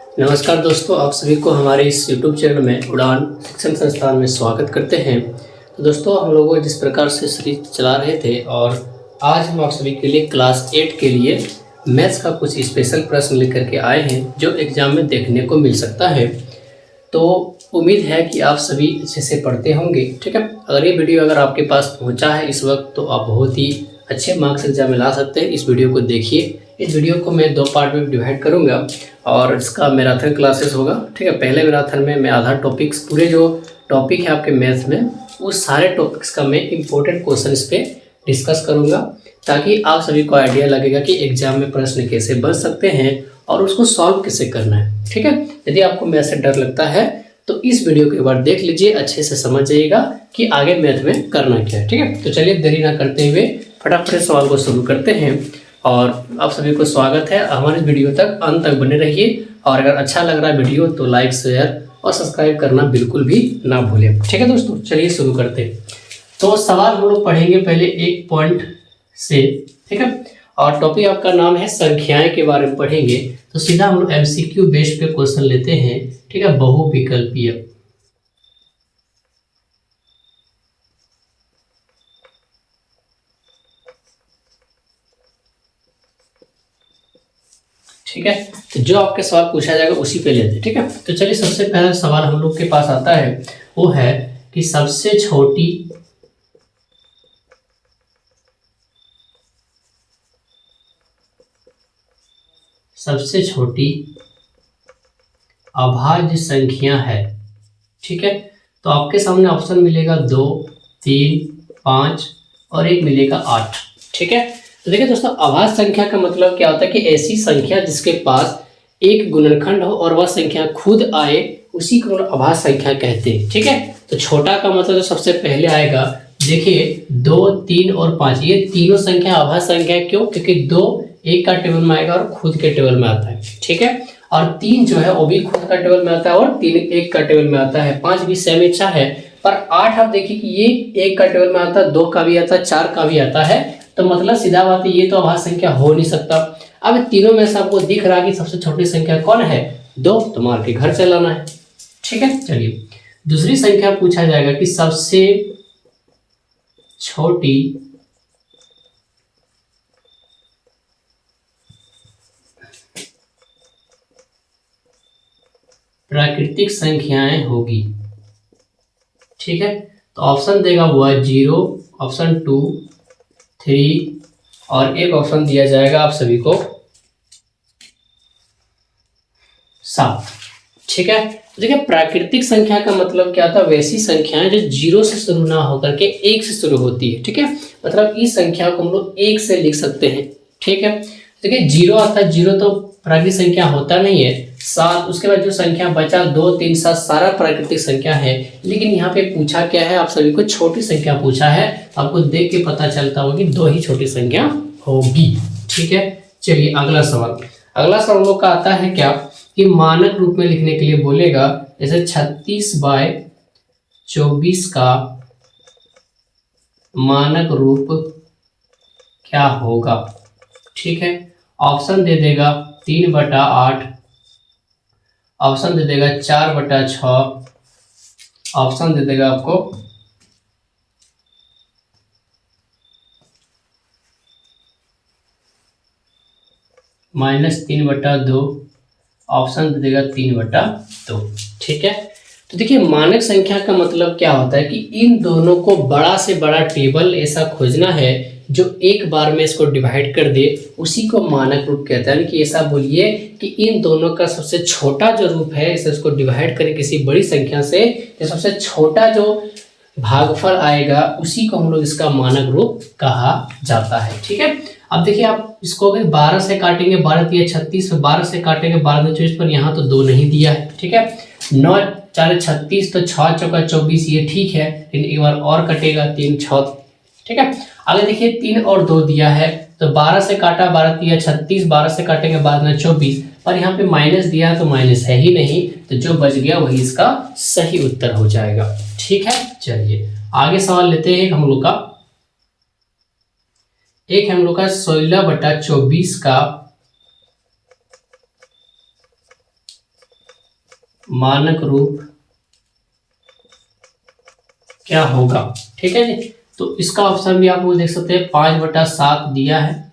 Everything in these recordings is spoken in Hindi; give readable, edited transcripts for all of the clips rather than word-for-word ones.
नमस्कार दोस्तों, आप सभी को हमारे इस YouTube चैनल में उड़ान शिक्षण संस्थान में स्वागत करते हैं। तो दोस्तों, हम लोग जिस प्रकार से सीरीज चला रहे थे और आज हम आप सभी के लिए क्लास 8 के लिए मैथ्स का कुछ स्पेशल प्रश्न लेकर के आए हैं जो एग्जाम में देखने को मिल सकता है। तो उम्मीद है कि आप सभी अच्छे से पढ़ते होंगे। ठीक है, अगर ये वीडियो अगर आपके पास पहुंचा है इस वक्त तो आप बहुत ही अच्छे मार्क्स एग्जाम में ला सकते हैं। इस वीडियो को देखिए। इस वीडियो को मैं 2 पार्ट में डिवाइड करूंगा और इसका मैराथन क्लासेस होगा। ठीक है, पहले मैराथन में मैं आधा टॉपिक्स, पूरे जो टॉपिक है आपके मैथ्स में उस सारे टॉपिक्स का मैं इंपॉर्टेंट क्वेश्चन इस पर डिस्कस करूँगा ताकि आप सभी को आइडिया लगेगा कि एग्जाम में प्रश्न कैसे बन सकते हैं और उसको सॉल्व कैसे करना है। ठीक है, यदि आपको मैथ से डर लगता है तो इस वीडियो को एक बार देख लीजिए, अच्छे से समझ जाइएगा कि आगे मैथ में करना क्या है। ठीक है, तो चलिए देरी ना करते हुए फटाफट सवाल को शुरू करते हैं और आप सभी को स्वागत है। हमारे वीडियो तक अंत तक बने रहिए और अगर अच्छा लग रहा है वीडियो तो लाइक, शेयर और सब्सक्राइब करना बिल्कुल भी ना भूलें। ठीक है दोस्तों, चलिए शुरू करते हैं। तो सवाल हम लोग पढ़ेंगे पहले एक पॉइंट से। ठीक है, और टॉपिक आपका नाम है संख्याएं के बारे में पढ़ेंगे। तो सीधा हम लोग MCQ बेस्ड पे क्वेश्चन लेते हैं। ठीक है, बहुविकल्पीय। ठीक है, तो जो आपके सवाल पूछा जाएगा उसी पे लेते हैं। ठीक है, तो चलिए सबसे पहला सवाल हम लोग के पास आता है, वो है कि सबसे छोटी अभाज्य संख्या है। ठीक है, तो आपके सामने ऑप्शन मिलेगा 2, 3, 5 और एक मिलेगा 8। ठीक है, तो देखिए दोस्तों, अभाज्य संख्या का मतलब क्या होता है कि ऐसी संख्या जिसके पास एक गुणनखंड हो और वह संख्या खुद आए उसी को अभाज्य संख्या कहते हैं। ठीक है, तो छोटा का मतलब जो सबसे पहले आएगा, देखिए 2, 3 और 5 ये तीनों संख्या अभाज्य संख्या है। क्यों? क्योंकि 2 एक का टेबल में आएगा और खुद के टेबल में आता है। ठीक है, और 3 जो है वो भी खुद का टेबल में आता है और 3 एक का टेबल में आता है। 5 भी सेम इच्छा है, पर 8 आप देखिए कि ये एक का टेबल में आता है, 2 का भी आता है, 4 का भी आता है। तो मतलब सीधा बात है, ये तो अभाज्य संख्या हो नहीं सकता। अब तीनों में से आपको दिख रहा है कि सबसे छोटी संख्या कौन है? 2, तो मार के घर चलाना है। ठीक है, चलिए दूसरी संख्या पूछा जाएगा कि सबसे छोटी प्राकृतिक संख्याएं होगी। ठीक है, तो ऑप्शन देगा हुआ 0, ऑप्शन 2, 3 और एक ऑप्शन दिया जाएगा आप सभी को 7। ठीक है, तो देखिए प्राकृतिक संख्या का मतलब क्या था? वैसी संख्याएं जो 0 से शुरू ना होकर के 1 से शुरू होती है। ठीक है, मतलब इस संख्या को हम लोग 1 से लिख सकते हैं। ठीक है, देखिए 0 आता है, 0 तो प्राकृतिक संख्या होता नहीं है। 7, उसके बाद जो संख्या बचा 2, 3, 7 सारा प्राकृतिक संख्या है। लेकिन यहाँ पे पूछा क्या है? आप सभी को छोटी संख्या पूछा है। आपको देख के पता चलता होगा कि 2 ही छोटी संख्या होगी। ठीक है, चलिए अगला सवाल हम लोग का आता है क्या कि मानक रूप में लिखने के लिए बोलेगा। जैसे 36/24 का मानक रूप क्या होगा? ठीक है, ऑप्शन दे देगा 3/8, ऑप्शन दे देगा 4/6, ऑप्शन दे देगा आपको -3/2, ऑप्शन दे देगा 3/2। ठीक है, तो देखिए मानक संख्या का मतलब क्या होता है कि इन दोनों को बड़ा से बड़ा टेबल ऐसा खोजना है जो एक बार में इसको डिवाइड कर दे, उसी को मानक रूप कहता है। कि ऐसा बोलिए कि इन दोनों का सबसे छोटा जो रूप है इसे उसको डिवाइड करें किसी बड़ी संख्या से, तो सबसे छोटा जो भागफल आएगा उसी को हम लोग इसका मानक रूप कहा जाता है। ठीक है, अब देखिए आप इसको अगर 12 से काटेंगे, 12 3 36, 12 से काटेंगे 12 2 24, पर यहाँ तो 2 नहीं दिया है। ठीक है, 9 4 36, तो 6 चौका 24 ये ठीक है, लेकिन एक बार और कटेगा 3 6। ठीक है, आगे देखिए 3 और 2 दिया है, तो 12 से काटा 12 3 36, 12 से काटेंगे 12 24, पर यहाँ पे माइनस दिया है तो माइनस है ही नहीं, तो जो बच गया वही इसका सही उत्तर हो जाएगा। ठीक है, चलिए आगे सवाल लेते हैं हम लोग का। एक हम लोग का 16/24 का मानक रूप क्या होगा। ठीक है जी। तो इसका ऑप्शन भी आप लोग देख सकते हैं, 5/7 दिया है,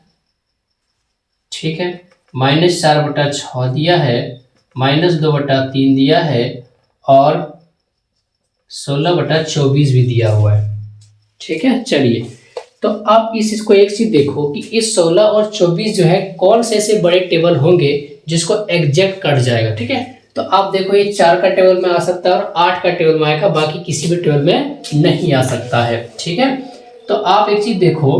ठीक है, -4/6 दिया है, -2/3 दिया है और 16/24 भी दिया हुआ है। ठीक है, चलिए तो आप इस चीज को एक चीज देखो कि इस 16 और 24 जो है कौन से ऐसे बड़े टेबल होंगे जिसको एग्जैक्ट कट जाएगा। ठीक है, तो आप देखो ये 4 का टेबल में आ सकता है और 8 का टेबल में आएगा, बाकी किसी भी टेबल में नहीं आ सकता है। ठीक है, तो आप एक चीज देखो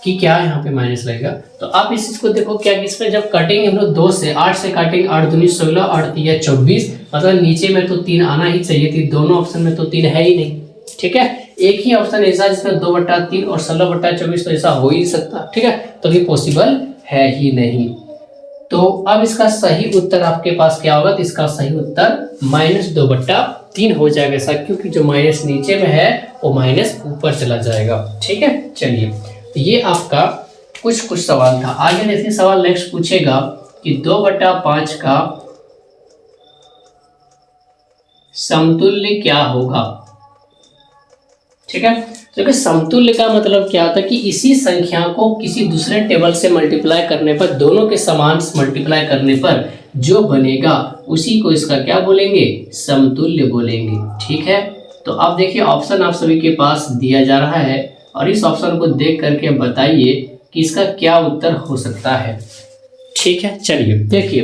कि क्या यहाँ पे माइनस लगेगा, तो आप इस चीज को देखो क्या कि इसमें जब काटेंगे हम लोग 2 से 8 से काटेंगे, 8 दूनी 16, 8 तिया 24, मतलब नीचे में तो 3 आना ही चाहिए थी, दोनों ऑप्शन में तो 3 है ही नहीं। ठीक है, एक ही ऑप्शन ऐसा जिसमें 2/3 और 16/24, तो ऐसा हो ही सकता। ठीक है, तो ये पॉसिबल है ही नहीं। तो अब इसका सही उत्तर आपके पास क्या होगा, तो इसका सही उत्तर -2/3 हो जाएगा ऐसा, क्योंकि जो माइनस नीचे में है वो माइनस ऊपर चला जाएगा। ठीक है, चलिए तो ये आपका कुछ सवाल था। आगे देखिए सवाल नेक्स्ट पूछेगा कि 2/5 का समतुल्य क्या होगा। ठीक है, तो समतुल्य का मतलब क्या होता है कि इसी संख्या को किसी दूसरे टेबल से मल्टीप्लाई करने पर, दोनों के समान मल्टीप्लाई करने पर जो बनेगा उसी को इसका क्या बोलेंगे, समतुल्य बोलेंगे। ठीक है, तो अब देखिए ऑप्शन आप सभी के पास दिया जा रहा है और इस ऑप्शन को देख करके बताइए कि इसका क्या उत्तर हो सकता है। ठीक है, चलिए देखिए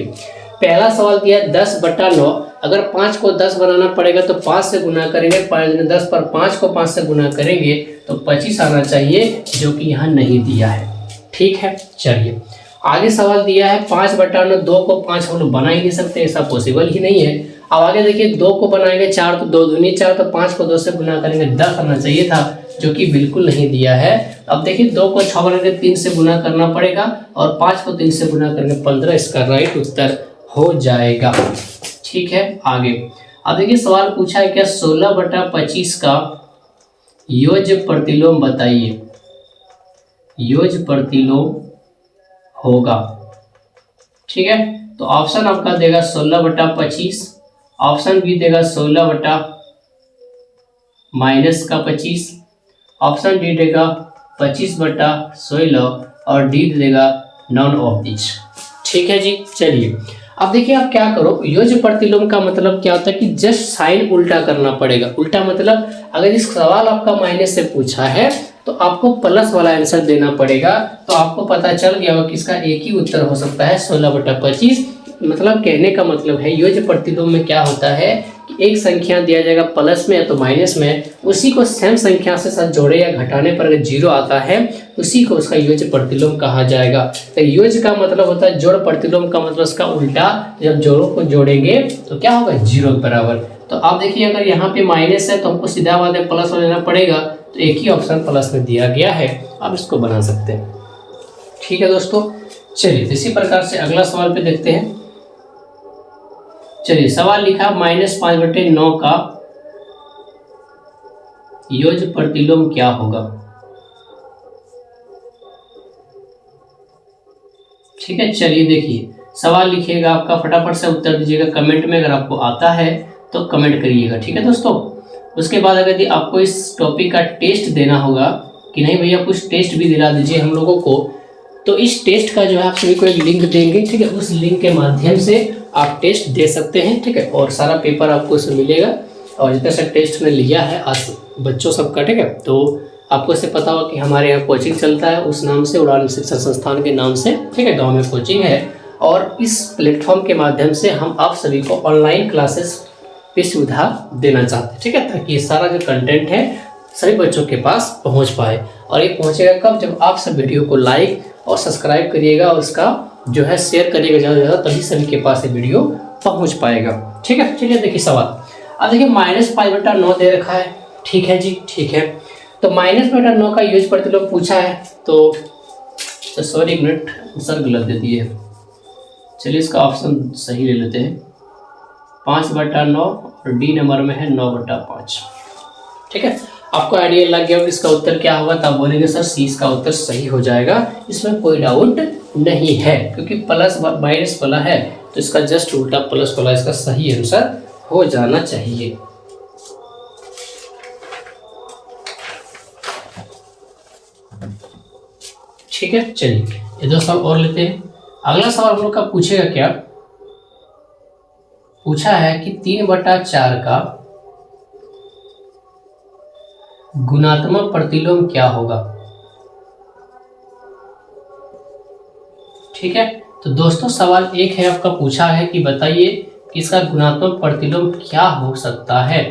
पहला सवाल दिया 10/9, अगर 5 को 10 बनाना पड़ेगा तो 5 से गुना करेंगे, 10 पर 5 को 5 से गुना करेंगे तो 25 आना चाहिए, जो कि यहाँ नहीं दिया है। ठीक है, चलिए आगे सवाल दिया है 5/9, 2 को 5 हम लोग बना ही नहीं सकते, ऐसा पॉसिबल ही नहीं है। अब आगे देखिए 2 को बनाएंगे 4, तो 2 दूनी 4, तो 5 को 2 से गुना करेंगे 10 आना चाहिए था, जो कि बिल्कुल नहीं दिया है। अब देखिए 2 को 6 बनाएंगे 3 से गुना करना पड़ेगा और 5 को 3 से गुना करेंगे 15, इसका राइट उत्तर हो जाएगा। ठीक है, आगे अब देखिए सवाल पूछा है क्या 16/25 का योज्य प्रतिलोम बताइए, योज्य प्रतिलोम होगा। ठीक है, तो ऑप्शन आपका देगा 16/25, ऑप्शन बी देगा 16/-25, ऑप्शन डी देगा 25/16 और डी देगा नॉन ऑफ दिस। ठीक है जी, चलिए अब देखिए आप क्या करो, योज्य प्रतिलोम का मतलब क्या होता है कि जस्ट साइन उल्टा करना पड़ेगा। उल्टा मतलब अगर इस सवाल आपका माइनस से पूछा है तो आपको प्लस वाला आंसर देना पड़ेगा, तो आपको पता चल गया होगा कि इसका एक ही उत्तर हो सकता है 16/25। मतलब कहने का मतलब है योज्य प्रतिलोम में क्या होता है कि एक संख्या दिया जाएगा प्लस में या तो माइनस में, उसी को सेम संख्या से साथ जोड़े या घटाने पर अगर 0 आता है उसी को उसका योज्य प्रतिलोम कहा जाएगा। तो योज्य का मतलब होता है जोड़, प्रतिलोम का मतलब उसका उल्टा, जब जोड़ों को जोड़ेंगे तो क्या होगा 0 के बराबर। तो आप देखिए अगर यहाँ पे माइनस है तो हमको सीधा बात है प्लस में लेना पड़ेगा, तो एक ही ऑप्शन प्लस में दिया गया है, आप इसको बना सकते हैं। ठीक है दोस्तों, चलिए इसी प्रकार से अगला सवाल पे देखते हैं। चलिए सवाल लिखा -5/9 का योज्य प्रतिलोम क्या होगा। ठीक है, चलिए देखिए सवाल लिखिएगा, आपका फटाफट से उत्तर दीजिएगा कमेंट में, अगर आपको आता है तो कमेंट करिएगा। ठीक है दोस्तों, उसके बाद अगर आपको इस टॉपिक का टेस्ट देना होगा कि नहीं भैया कुछ टेस्ट भी दिला दीजिए हम लोगों को, तो इस टेस्ट का जो है आप सभी को एक लिंक देंगे। ठीक है, उस लिंक के माध्यम से आप टेस्ट दे सकते हैं। ठीक है, और सारा पेपर आपको इसमें मिलेगा और जितना सा टेस्ट में लिया है आज बच्चों सबका। ठीक है, तो आपको इससे पता होगा कि हमारे यहाँ कोचिंग चलता है उस नाम से, उड़ान शिक्षण संस्थान के नाम से। ठीक है, गाँव में कोचिंग है और इस प्लेटफॉर्म के माध्यम से हम आप सभी को ऑनलाइन क्लासेस की सुविधा देना चाहते हैं। ठीक है, ताकि ये सारा जो कंटेंट है सभी बच्चों के पास पहुंच पाए। और ये पहुंचेगा कब, जब आप सब वीडियो को लाइक और सब्सक्राइब करिएगा और उसका जो है शेयर करिएगा ज़्यादा से ज़्यादा, तभी सभी के पास ये वीडियो पहुंच पाएगा। ठीक है, चलिए देखिए सवाल। अब देखिए -5/9 दे रखा है। ठीक है जी, ठीक है, तो -5/9 का योज्य प्रतिलोम पूछा है, तो सॉरी एक मिनट आंसर गलत दे दिए। चलिए इसका ऑप्शन सही ले लेते हैं, 5/9 और डी नंबर में है 9/5। ठीक है, आपको आइडिया लग गया कि इसका उत्तर क्या होगा, तब बोलेंगे सर सी इसका उत्तर सही हो जाएगा, इसमें कोई डाउट नहीं है, क्योंकि प्लस माइनस वाला है तो इसका जस्ट उल्टा प्लस वाला इसका सही आंसर हो जाना चाहिए। ठीक है, चलिए ये दो सवाल और लेते हैं। अगला सवाल हम लोग का पूछेगा क्या, पूछा है कि 3/4 का गुणात्मक प्रतिलोम क्या होगा। ठीक है, तो दोस्तों सवाल एक है आपका, पूछा है कि बताइए कि इसका गुणात्मक प्रतिलोम क्या हो सकता है।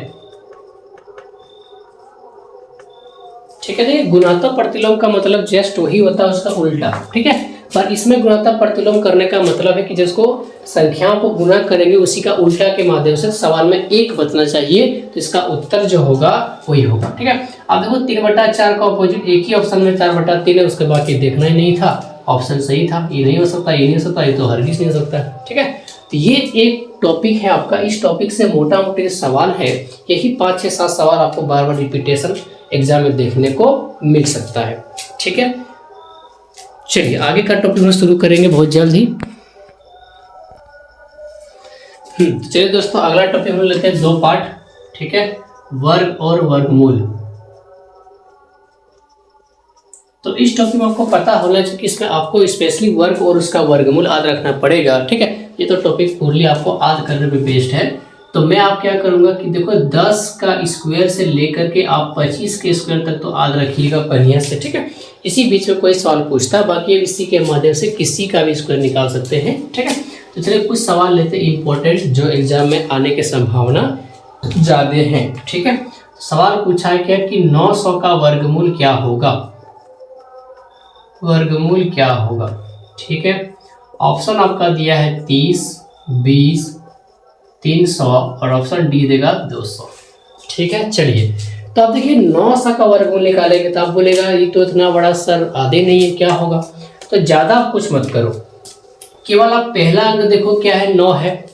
ठीक है, देखिए गुणात्मक प्रतिलोम का मतलब जस्ट वही होता है उसका उल्टा। ठीक है, पर इसमें गुणात्मक प्रतिलोम करने का मतलब है कि जिसको संख्याओं को गुणा करेंगे उसी का उल्टा के माध्यम से सवाल में एक बचना चाहिए, तो इसका उत्तर जो होगा वही होगा। ठीक है, अब देखो 3/4 का ऑपोजिट एक ही ऑप्शन में 4/3 है, उसके बाकी देखना ही नहीं था, ऑप्शन सही था, ये नहीं हो सकता, ये नहीं हो सकता, ये तो हरगिज नहीं हो सकता। ठीक है, तो ये एक टॉपिक है आपका, इस टॉपिक से मोटा मोटी सवाल है, यही 5 6 7 सवाल आपको बार बार रिपीटेशन एग्जाम में देखने को मिल सकता है। ठीक है, चलिए आगे का टॉपिक हम शुरू करेंगे बहुत जल्द ही। चलिए दोस्तों अगला टॉपिक हम लेते हैं 2 पार्ट। ठीक है, वर्ग और वर्गमूल। तो इस टॉपिक में आपको पता होना चाहिए कि इसमें आपको स्पेशली वर्ग और उसका वर्गमूल याद रखना पड़ेगा। ठीक है, ये तो टॉपिक पूर्णली आपको याद करने पे बेस्ड है। तो मैं आप क्या करूंगा कि देखो 10 का स्क्वायर से लेकर के आप 25 के स्क्वायर तक तो याद रखिएगा बढ़िया से। ठीक है, इसी बीच में कोई सवाल पूछता है, बाकी इसी के माध्यम से किसी का भी स्क्वायर निकाल सकते हैं। ठीक है, तो चलिए कुछ सवाल लेते हैं इंपॉर्टेंट जो एग्जाम में आने की संभावना ज्यादा है। ठीक है, सवाल पूछा है क्या कि 900 का वर्गमूल क्या होगा, वर्गमूल क्या होगा। ठीक है, ऑप्शन आपका दिया है 30, 20, 300 और ऑप्शन डी देगा 200। ठीक है, चलिए तो आप देखिए 900 का वर्गमूल निकालेंगे तो आप बोलेगा ये तो इतना बड़ा सर आधे नहीं है, क्या होगा। तो ज्यादा आप कुछ मत करो, केवल आप पहला अंक देखो क्या है, 9 है।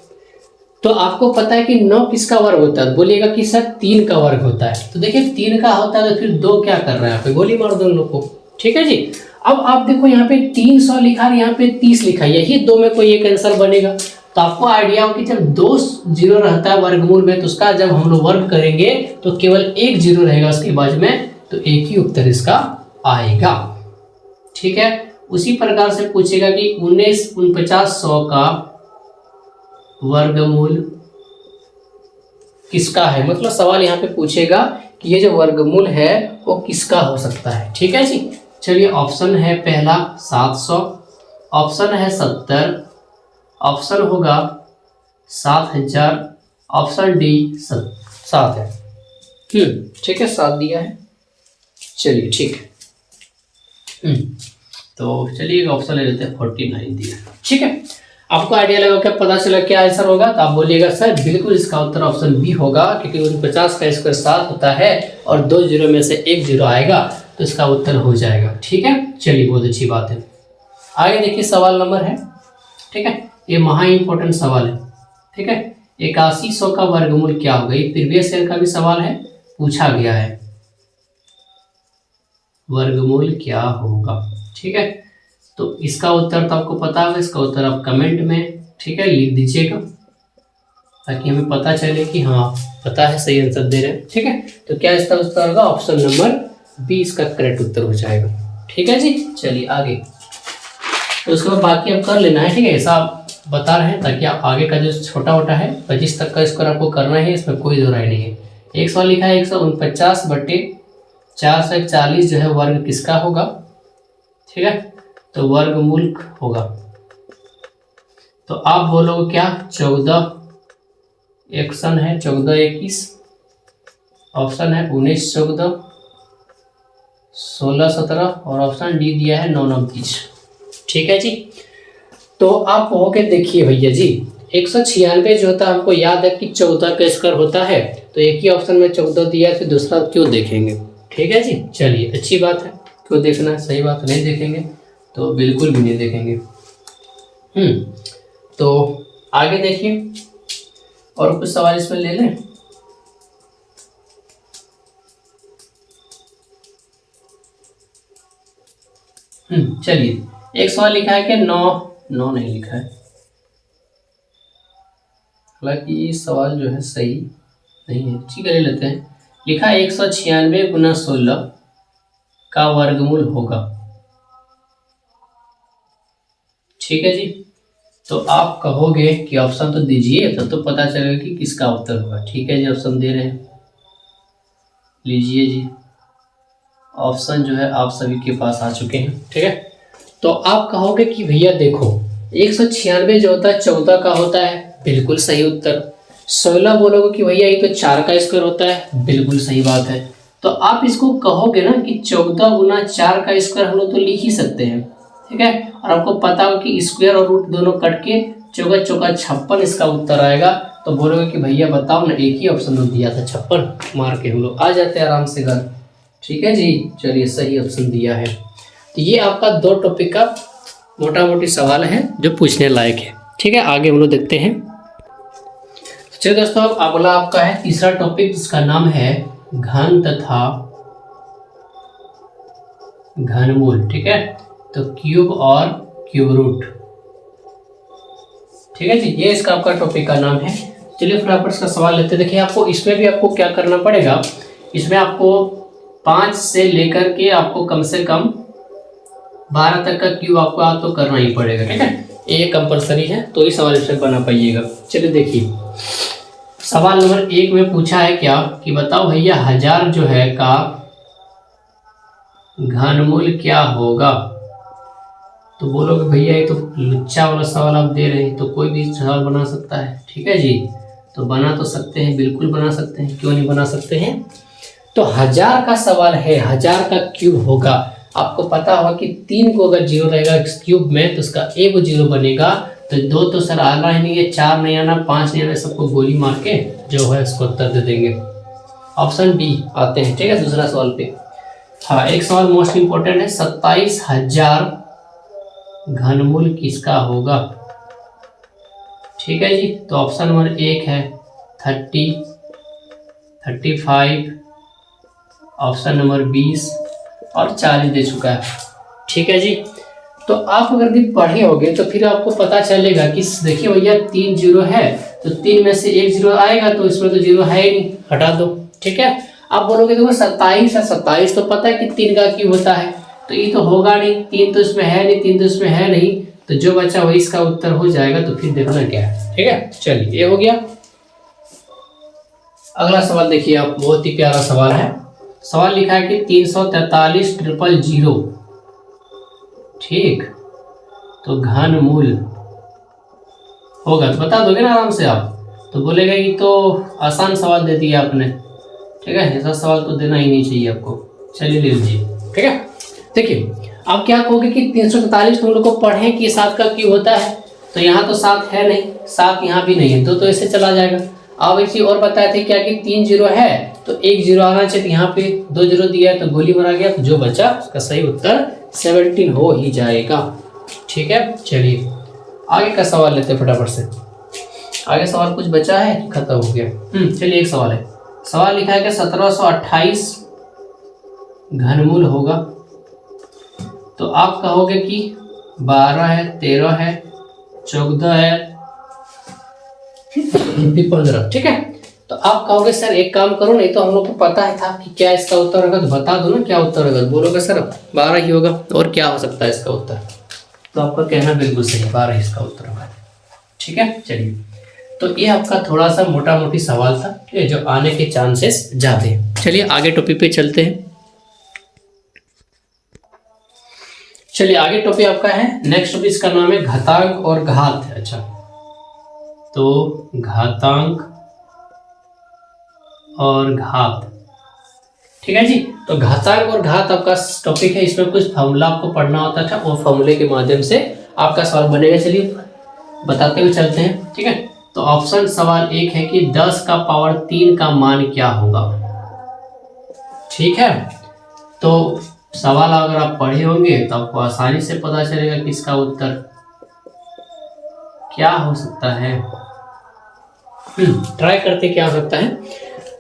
तो आपको पता है कि 9 किसका वर्ग होता है, बोलिएगा कि सर 3 का वर्ग होता है। तो देखिए 3 का होता है तो फिर 2 क्या कर रहा है, यहाँ पे गोली मार दो लोग को। ठीक है जी, अब आप देखो यहाँ पे 300 लिखा है, यहाँ पे 30 लिखा है, यही दो में कोई एक आंसर बनेगा। तो आपको आइडिया हो कि जब 2 जीरो रहता है वर्गमूल में तो उसका जब हम लोग वर्ग करेंगे तो केवल एक जीरो रहेगा उसके बाद में, तो एक ही उत्तर इसका आएगा। ठीक है, उसी प्रकार से पूछेगा कि 19 49 100 का वर्गमूल किसका है, मतलब सवाल यहाँ पे पूछेगा कि ये जो वर्गमूल है वो किसका हो सकता है। ठीक है जी, चलिए ऑप्शन है पहला 700, ऑप्शन है 70, ऑप्शन होगा 7000, ऑप्शन डी 7 है। ठीक है, 7 दिया है, चलिए ठीक है। तो चलिए ऑप्शन ले लेते हैं 49 दिया। ठीक है, आपको आइडिया लगा क्या, पता चला क्या आंसर होगा, तो आप बोलिएगा सर बिल्कुल इसका उत्तर ऑप्शन बी होगा, क्योंकि 49 का स्क्वायर 7 होता है और 2 जीरो में से 1 जीरो आएगा तो इसका उत्तर हो जाएगा। ठीक है, चलिए बहुत अच्छी बात है। आगे देखिए सवाल नंबर है, ठीक है, ये महा इंपॉर्टेंट सवाल है। ठीक है, 8100 का वर्गमूल क्या होगा, ये प्रीवियस ईयर का भी सवाल है, पूछा गया है वर्गमूल क्या होगा। ठीक है, तो इसका उत्तर तो आपको पता होगा, इसका उत्तर आप कमेंट में ठीक है लिख दीजिएगा ताकि हमें पता चले कि हाँ पता है, सही आंसर दे रहे हैं। ठीक है, तो क्या इसका उत्तर होगा, ऑप्शन नंबर बी इसका करेक्ट उत्तर हो जाएगा। ठीक है जी, चलिए आगे, तो उसके बाद बाकी आप कर लेना है। ठीक है, ऐसा आप बता रहे हैं ताकि आप आगे का जो छोटा मोटा है 25 तक का स्कोर आपको करना है, इसमें कोई दो राय नहीं है। एक सवाल लिखा है 149/441 जो है वर्ग किसका होगा। ठीक है, तो वर्गमूल होगा, तो आप बोलोगे क्या 14, एक्शन है 14 21, ऑप्शन है 19 14, 16 17 और ऑप्शन डी दिया है 9 9 20। ठीक है जी, तो आप कहोगे देखिए भैया जी 196 जो होता है हमको याद है कि 14 का स्क्वायर होता है, तो एक ही ऑप्शन में 14 दिया है, फिर दूसरा क्यों देखेंगे। ठीक है जी, चलिए अच्छी बात है, क्यों देखना है, सही बात, नहीं देखेंगे तो बिल्कुल भी नहीं देखेंगे। तो आगे देखिए और कुछ सवाल इसमें ले लें। चलिए एक सवाल लिखा है कि 9 9 नहीं लिखा है, हालांकि सवाल जो है सही नहीं है, ठीक है ले लेते हैं। लिखा 196 गुना 16 का वर्गमूल होगा। ठीक है जी, तो आप कहोगे कि ऑप्शन तो दीजिए, तो पता चलेगा कि किसका उत्तर होगा। ठीक है जी, ऑप्शन दे रहे हैं, लीजिए जी। ऑप्शन जो है आप सभी के पास आ चुके हैं। ठीक है, तो आप कहोगे कि भैया देखो 196 जो होता है 14 का होता है, बिल्कुल सही उत्तर। 16 बोलोगे कि भैया ये तो 4 का स्क्वायर होता है, बिल्कुल सही बात है। तो आप इसको कहोगे ना कि 14 गुना 4 का स्क्वायर हम लोग तो लिख ही सकते हैं। ठीक है, और आपको पता हो कि स्क्वायर और रूट दोनों कट के चौका चौका 56 इसका उत्तर आएगा। तो बोलोगे कि भैया बताओ ना, एक ही ऑप्शन में दिया था 56, मार के हम लोग आ जाते हैं आराम से घर। ठीक है जी, चलिए सही ऑप्शन दिया है। तो ये आपका 2 टॉपिक का मोटा मोटी सवाल है जो पूछने लायक है। ठीक है, आगे हम लोग देखते हैं। चलिए दोस्तों, अब अगला आपका है तीसरा टॉपिक, जिसका नाम है घन तथा घनमूल। ठीक है, तो क्यूब और क्यूब रूट। ठीक है जी, ये इसका आपका टॉपिक का नाम है। चलिए फटाफट इसका सवाल लेते हैं। देखिए आपको इसमें भी आपको क्या करना पड़ेगा, इसमें आपको 5 से लेकर के आपको कम से कम 12 तक का क्यूब आपको तो करना ही पड़ेगा। ठीक है, ये कंपलसरी है, तो इस सवाल इसमें बना पाइएगा। चलिए देखिए, सवाल नंबर 1 में पूछा है क्या कि बताओ भैया 1000 जो है का घनमूल क्या होगा। तो बोलोगे भैया ये तो लुच्चा वाला सवाल आप दे रहे हैं, तो कोई भी सवाल बना सकता है। ठीक है जी, तो बना तो सकते हैं, बिल्कुल बना सकते हैं, क्यों नहीं बना सकते हैं। तो 1000 का सवाल है, 1000 का क्यूब होगा। आपको पता होगा कि 3 को अगर 0 रहेगा क्यूब में तो उसका 1 0 बनेगा। तो 2 तो सर आना ही नहीं है, 4 नहीं आना, 5 नहीं आना, सबको गोली मार के जो है इसको उत्तर दे देंगे। ऑप्शन बी आते हैं। ठीक है, दूसरा सवाल पे। हाँ, एक सवाल मोस्ट इंपोर्टेंट है, 27,000 घनमूल किसका होगा। ठीक है जी, तो ऑप्शन नंबर 1 है 30, 35, ऑप्शन नंबर 20 और 40 दे चुका है। ठीक है जी, तो आप अगर भी पढ़े होगे तो फिर आपको पता चलेगा कि देखिए भैया 3 0 है, तो 3 में से 1 0 आएगा, तो इसमें तो 0 है ही नहीं, हटा दो। ठीक है, आप बोलोगे देखो 27 है, 27 तो पता है कि 3 का क्यूब होता है, तो ये तो होगा नहीं, 3 तो इसमें है नहीं, 3 तो इसमें है नहीं, तो जो बचा वही इसका उत्तर हो जाएगा। तो फिर देखना क्या है। ठीक है, चलिए ये हो गया। अगला सवाल देखिए आप, बहुत ही प्यारा सवाल है। सवाल लिखा है कि 343,000। ठीक, तो घनमूल होगा, तो बता दोगे ना आराम से आप। तो बोलेगा कि तो आसान सवाल दे दिया आपने। ठीक है, ऐसा सवाल तो देना ही नहीं चाहिए आपको। चलिए ले लीजिए। ठीक है, देखिए आप क्या कहोगे कि 343 तुम लोग को पढ़े कि 7 का क्यूब होता है, तो यहाँ तो 7 है नहीं, 7 यहाँ भी नहीं है, तो ऐसे चला जाएगा। अब एक चीज और बताए थे क्या कि 3 0 है तो 1 0 आना चाहिए, यहाँ पे 2 0 दिया है तो गोली मारा गया, तो जो बचा उसका सही उत्तर 17 हो ही जाएगा। ठीक है, चलिए आगे का सवाल लेते हैं फटाफट से। आगे सवाल कुछ बचा है कि खत्म हो गया। चलिए एक सवाल है। सवाल लिखा है कि 1728 घनमूल होगा। तो आप कहोगे कि 12 है, 13 है, 14 है, 15। ठीक है, तो आप कहोगे सर एक काम करो, नहीं तो हम लोग को पता है था कि क्या इसका उत्तर होगा, तो बता दो ना क्या उत्तर होगा। बोलोगे सर 12 ही होगा, और क्या हो सकता है इसका उत्तर। तो आपका कहना बिल्कुल सही, 12 इसका उत्तर होगा। ठीक है, चलिए तो ये आपका थोड़ा सा मोटा मोटी सवाल था, ठीक है, जो आने के चांसेस ज्यादा हैं। चलिए आगे टॉपिक पे चलते हैं। चलिए आगे टॉपिक आपका है, नेक्स्ट टॉपिक इसका नाम है घातांक और घात। अच्छा, तो घातांक और घात। ठीक है जी, तो घातांक और घात आपका टॉपिक है। इसमें कुछ फॉर्मूला आपको पढ़ना होता था, और फॉर्मूले के माध्यम से आपका सवाल बनेगा। चलिए बताते हुए चलते हैं। ठीक है, तो ऑप्शन सवाल 1 है कि 10 का पावर 3 का मान क्या होगा। ठीक है, तो सवाल अगर आप पढ़े होंगे तो आपको आसानी से पता चलेगा कि इसका उत्तर क्या हो सकता है। ट्राई करते क्या हो सकता है।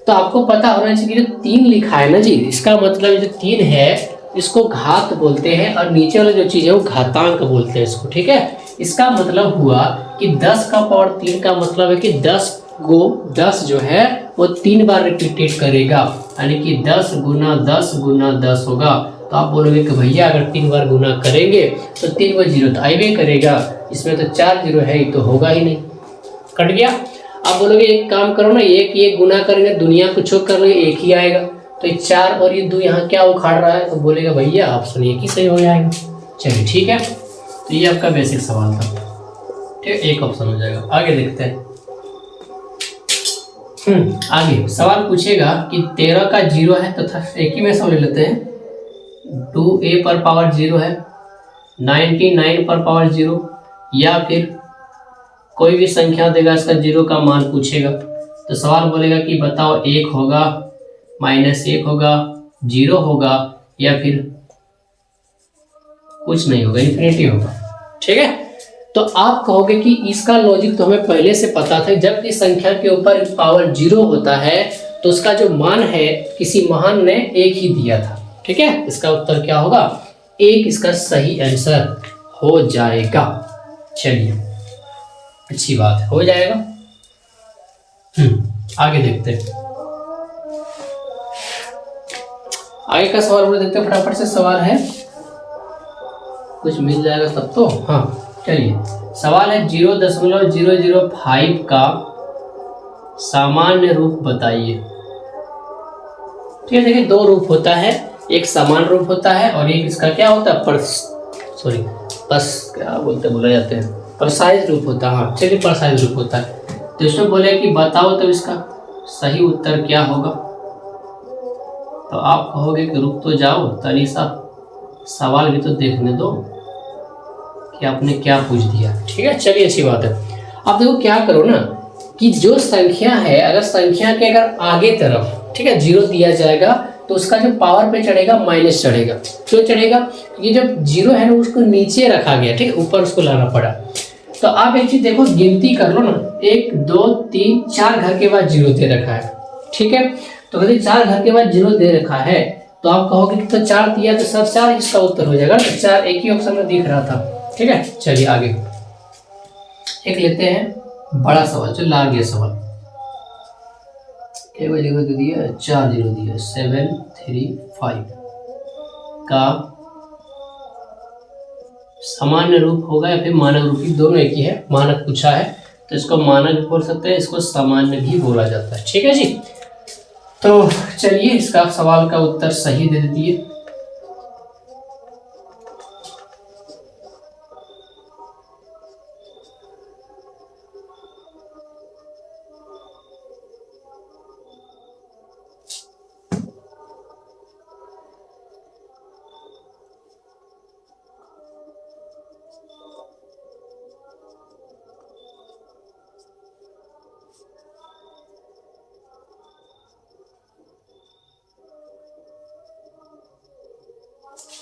तो आपको पता होना चाहिए कि जो 3 लिखा है ना जी, इसका मतलब जो 3 है इसको घात बोलते हैं, और नीचे वाला जो चीज है वो घातांक बोलते हैं इसको। ठीक है, इसका मतलब हुआ कि 10 का पावर 3 का मतलब है कि 10 जो है वो 3 बार रिपीटेड करेगा, यानी कि 10 गुना 10 गुना 10 होगा। तो आप बोलोगे कि भैया अगर 3 बार गुना करेंगे तो 3 बार जीरो तो आइए करेगा, इसमें तो 4 जीरो है ही तो होगा ही नहीं, कट गया। आप बोलोगे एक काम करो ना, एक गुना करेंगे दुनिया कुछ कर लो एक ही आएगा, तो ये 4 और ये 2 यहाँ क्या उखाड़ रहा है, तो बोलेगा भैया ऑप्शन एक ही सही हो जाएगा। चलिए ठीक है, तो ये आपका बेसिक सवाल था, ठीक है, एक ऑप्शन हो जाएगा। आगे देखते हैं। आगे सवाल पूछेगा कि 13 का 0 है तथा एक ही में सवाल ले लेते हैं। 2a पर पावर 0 है, 99 पर पावर 0, या फिर कोई भी संख्या देगा इसका 0 का मान पूछेगा। तो सवाल बोलेगा कि बताओ 1 होगा, -1 होगा, 0 होगा, या फिर कुछ नहीं होगा, इन्फिनिटी होगा। ठीक है, तो आप कहोगे कि इसका लॉजिक तो हमें पहले से पता था, जब इस संख्या के ऊपर पावर 0 होता है तो उसका जो मान है किसी महान ने 1 ही दिया था। ठीक है, इसका उत्तर क्या होगा, 1 इसका सही आंसर हो जाएगा। चलिए अच्छी बात है, हो जाएगा। आगे देखते हैं, आगे का सवाल देखते हैं फटाफट से। सवाल है, कुछ मिल जाएगा तब तो। हाँ चलिए, सवाल है 0.005 का सामान्य रूप बताइए। ठीक है, देखिए 2 रूप होता है, एक समान रूप होता है और एक इसका क्या होता है क्या बोला जाते हैं, प्रसाइज रूप होता है। हाँ चलिए, प्रसाइज रूप होता है। तो इसमें बोले कि बताओ तब इसका सही उत्तर क्या होगा। तो आप कहोगे कि रुक तो जाओ तनी सा, सवाल भी तो देखने दो कि आपने क्या पूछ दिया। ठीक है, चलिए अच्छी बात है। आप देखो क्या करो ना, कि जो संख्या है, अगर संख्या के अगर आगे तरफ, ठीक है, 0 दिया जाएगा तो उसका जो पावर पे चढ़ेगा माइनस चढ़ेगा। क्यों चढ़ेगा, क्योंकि जब 0 है ना उसको नीचे रखा गया, ठीक है, ऊपर उसको लाना पड़ा। तो आप एक चीज देखो, गिनती कर लो ना, 1 2 3 4 घर के बाद 0 दे रखा है। ठीक है, तो यदि 4 घर के बाद 0 दे रखा है तो आप कहोगे कि तो 4 दिया तो सब 4 इसका उत्तर हो जाएगा। तो 4 एक ही ऑप्शन में दिख रहा था। ठीक है, चलिए आगे एक लेते हैं बड़ा सवाल, जो लाग गया सवाल। केवल 0 दे दिया, 4 0 दिया, 7 3 5 का सामान्य रूप होगा या फिर मानक रूप, दोनों एक ही है। मानक पूछा है तो इसको मानक भी बोल सकते हैं, इसको सामान्य भी बोला जाता है। ठीक है जी, तो चलिए इसका सवाल का उत्तर सही दे दीजिए।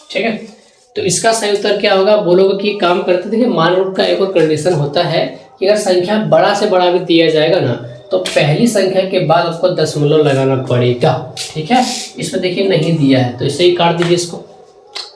ठीक है, तो इसका सही उत्तर क्या होगा, बोलोगे कि काम करते। देखिए मान रूप का एक और कंडीशन होता है कि अगर संख्या बड़ा से बड़ा भी दिया जाएगा ना तो पहली संख्या के बाद आपको दशमलव लगाना पड़ेगा। ठीक है, इसमें देखिए नहीं दिया है तो इसे ही काट दीजिए इसको।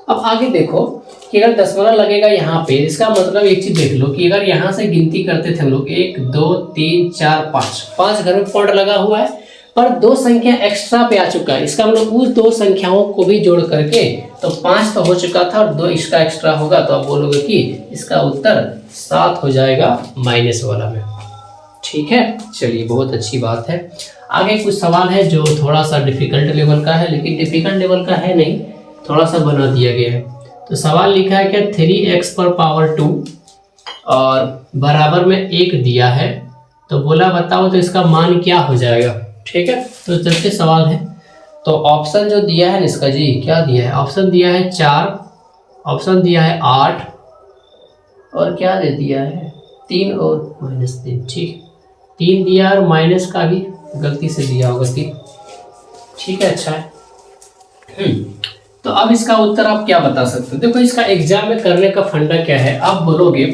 अब आगे देखो कि अगर दशमलव लगेगा यहाँ पे, इसका मतलब एक चीज देख लो कि अगर यहाँ से गिनती करते थे हम लोग 1 2 3 4 5 घर में पॉइंट लगा हुआ है, पर 2 संख्या एक्स्ट्रा पे आ चुका है। इसका मतलब उस 2 संख्याओं को भी जोड़ करके तो 5 तो हो चुका था और 2 इसका एक्स्ट्रा होगा, तो आप बोलोगे कि इसका उत्तर 7 हो जाएगा माइनस वाला में। ठीक है, चलिए बहुत अच्छी बात है। आगे कुछ सवाल है जो थोड़ा सा डिफिकल्ट लेवल का है, लेकिन डिफिकल्ट लेवल का है नहीं, थोड़ा सा बना दिया गया है। तो सवाल लिखा है क्या 3x पर पावर 2 और बराबर में 1 दिया है, तो बोला बताओ तो इसका मान क्या हो जाएगा। ठीक है, तो चलते सवाल है। तो ऑप्शन जो दिया है इसका जी क्या दिया है, ऑप्शन दिया है 4, ऑप्शन दिया है 8 और क्या दे दिया है 3 और -3। ठीक, 3 दिया और माइनस का भी गलती से दिया होगा 3। ठीक है, अच्छा है। तो अब इसका उत्तर आप क्या बता सकते हो। देखो इसका एग्जाम में करने का फंडा क्या है, आप बोलोगे